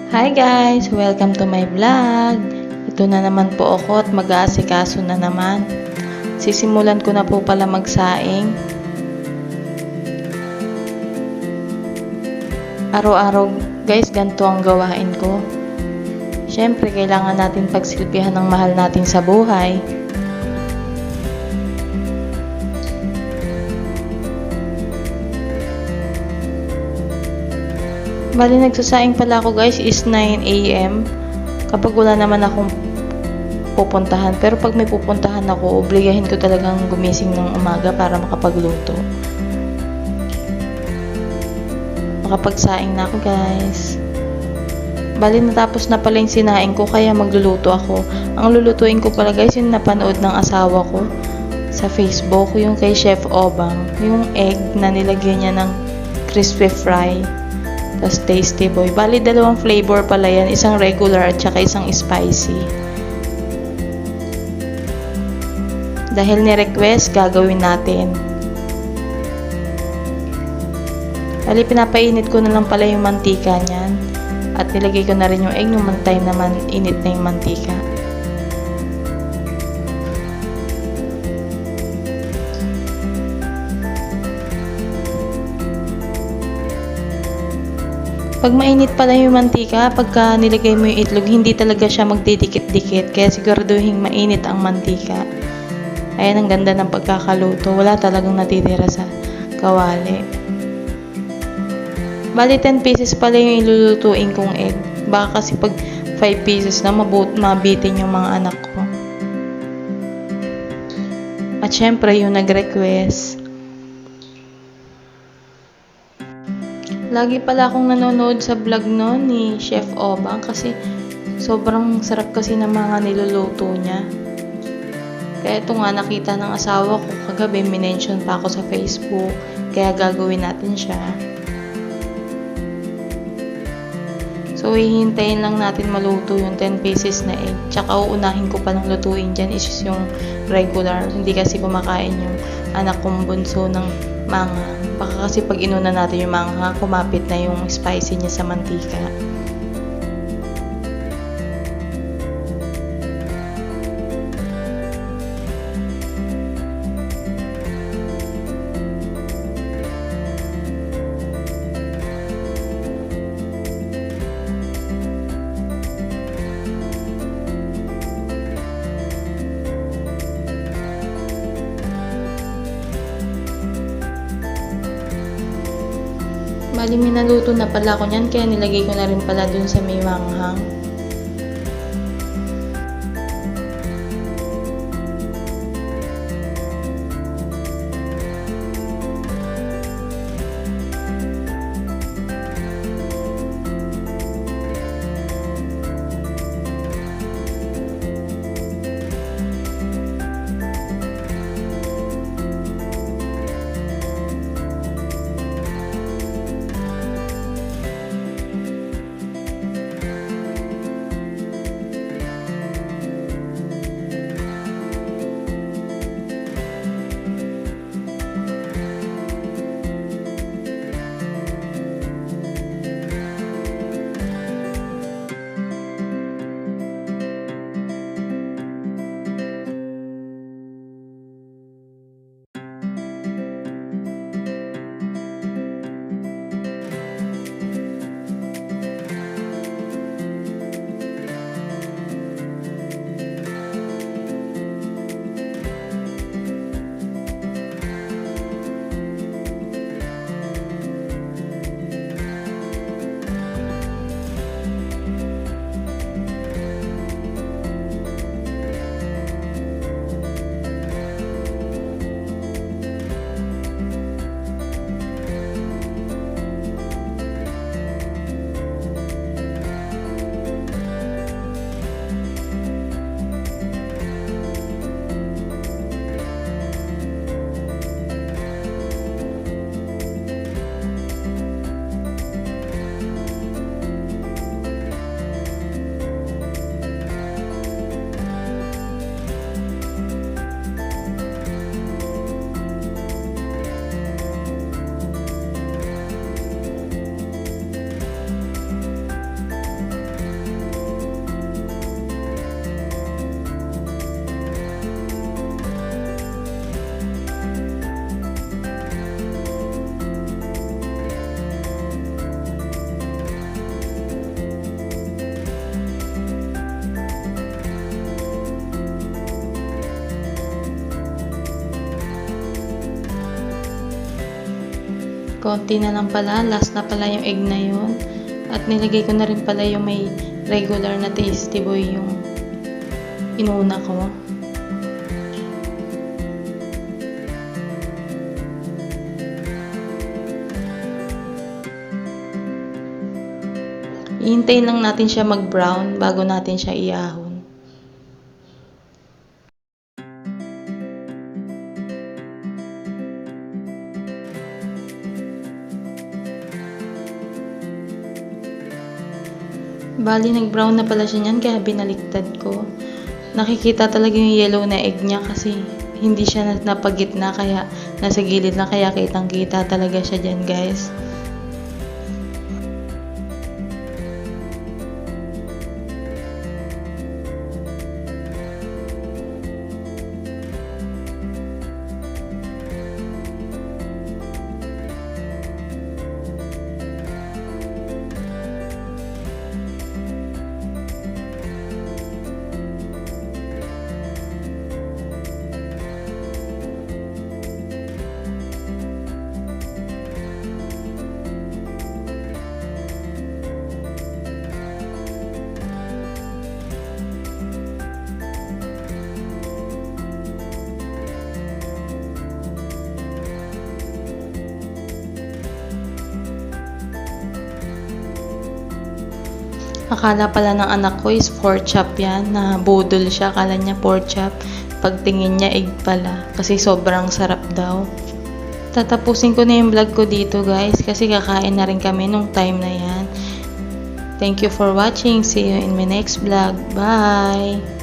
Hi guys! Welcome to my vlog. Ito na naman po ako at mag-aasikaso na naman. Sisimulan ko na po pala magsaing. Araw-araw guys, ganito ang gawain ko. Siyempre, kailangan natin pagsilbihan ng mahal natin sa buhay. Bali, nagsasaing pala ako guys is 9 AM. Kapag wala naman akong pupuntahan. Pero pag may pupuntahan ako, obligahin ko talagang gumising ng umaga para makapagluto. Makapagsaing na ako guys. Bali, natapos na pala yung sinaing ko kaya magluluto ako. Ang lulutuin ko pala guys, yung napanood ng asawa ko sa Facebook, yung kay Chef Obang. Yung egg na nilagyan niya ng crispy fry. Tapos tasty boy. Bali, dalawang flavor pala yan. Isang regular at saka isang spicy. Dahil ni-request, gagawin natin. Bali, pinapainit ko na lang pala yung mantika niyan. At nilagay ko na rin yung egg nung time naman init na yung mantika. Pag mainit pala yung mantika, pagka nilagay mo yung itlog, hindi talaga siya magdidikit-dikit. Kaya siguraduhin mainit ang mantika. Ayan, ang ganda ng pagkakaluto. Wala talagang natitira sa kawali. Bali, 10 pieces pala yung ilulutuin kong egg. Baka kasi pag 5 pieces na, mabitin yung mga anak ko. At syempre, yung nag-request. Lagi pala akong nanonood sa vlog noon ni Chef Obang kasi sobrang sarap kasi ng mga niluluto niya. Kaya ito nga nakita ng asawa ko kagabi, minention pa ako sa Facebook. Kaya gagawin natin siya. So, hihintayin lang natin maluto yung 10 pieces na egg. Tsaka uunahin ko pa ng lutuin dyan is yung regular. Hindi kasi kumakain yung anak kong bunso ng manga. Baka kasi pag inuna natin yung manga, kumapit na yung spicy niya sa mantika. Bali, minaluto na pala ako niyan, kaya nilagay ko na rin pala dun sa may manghang. konti na lang pala, last na pala yung egg na yun. At nilagay ko na rin pala yung may regular na Tasty Boy yung inuna ko. Ihintayin lang natin siya mag-brown bago natin siya iahon. Bali, nag-brown na pala siya niyan kaya binaliktad ko. Nakikita talaga yung yellow na egg niya kasi hindi siya napagitna kaya nasa gilid lang kaya kitang-kita talaga siya dyan, guys. Akala pala ng anak ko is pork chop yan, na budol siya. Akala niya pork chop. Pagtingin niya egg pala kasi sobrang sarap daw. Tatapusin ko na yung vlog ko dito, guys, kasi kakain na rin kami nung time na yan. Thank you for watching. See you in my next vlog. Bye!